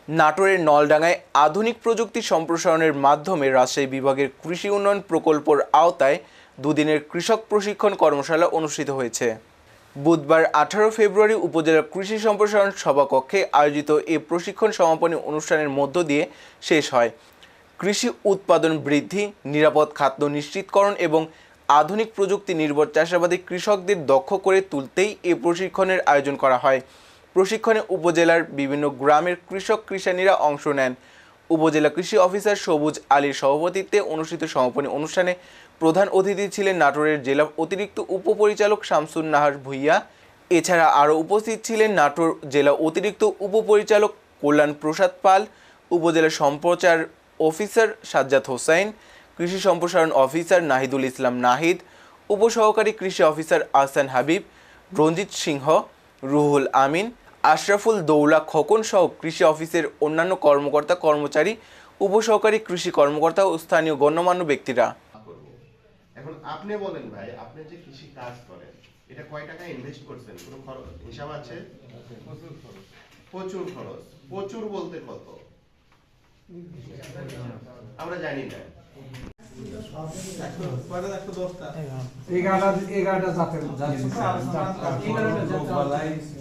নাটোরের নলডাঙ্গায় আধুনিক প্রযুক্তি সম্প্রসারণের মাধ্যমে রাজশাহী বিভাগের কৃষি উন্নয়ন প্রকল্পের আওতায় দুদিনের কৃষক প্রশিক্ষণ কর্মশালা অনুষ্ঠিত হয়েছে। বুধবার 18 ফেব্রুয়ারি উপজেলা কৃষি সম্প্রসারণ সভাকক্ষে আয়োজিত এই প্রশিক্ষণ সমাপনী অনুষ্ঠানের মধ্য দিয়ে শেষ হয়। কৃষি উৎপাদন বৃদ্ধি, নিরাপদ খাদ্য নিশ্চিতকরণ এবং আধুনিক প্রযুক্তি নির্ভর চাষাবাদী কৃষকদের দক্ষ করে তুলতেই এই প্রশিক্ষণের আয়োজন করা হয়। প্রশিক্ষণে উপজেলার বিভিন্ন গ্রামের কৃষক কৃষানীরা অংশ নেন। উপজেলা কৃষি অফিসার সবুজ আলীর সভাপতিত্বে অনুষ্ঠিত সমাপনী অনুষ্ঠানে প্রধান অতিথি ছিলেন নাটোরের জেলা অতিরিক্ত উপপরিচালক শামসুন নাহার ভূঁইয়া। এছাড়া আরও উপস্থিত ছিলেন নাটোর জেলা অতিরিক্ত উপপরিচালক কল্যাণ প্রসাদ পাল, উপজেলা সম্প্রচার অফিসার সাজ্জাদ হোসাইন, কৃষি সম্প্রসারণ অফিসার নাহিদুল ইসলাম নাহিদ, উপসহকারী কৃষি অফিসার আহসান হাবিব, রঞ্জিত সিংহ, রুহুল আমিন, আশরাফুল দৌলা খোকন সহ কৃষি অফিসের অন্যান্য কর্মকর্তা কর্মচারী, উপসহকারী কৃষি কর্মকর্তা ও স্থানীয় গণ্যমান্য ব্যক্তিরা। এখন আপনি বলেন ভাই, আপনি যে কৃষি কাজ করেন এটা কয় টাকা ইনভেস্ট করছেন, কোনো খরচ হিসাব আছে? প্রচুর খরচ। প্রচুর বলতে কত আমরা জানি না।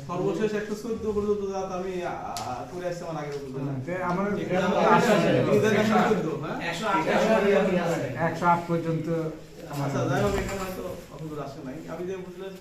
সর্বশেষ 114 পর্যন্ত জাত আমি করে আসছি আমার আগের বছর। আমার 108 পর্যন্ত। আচ্ছা যাই হোক, এখানে হয়তো অত আসে নাই। আমি যে বুঝলাম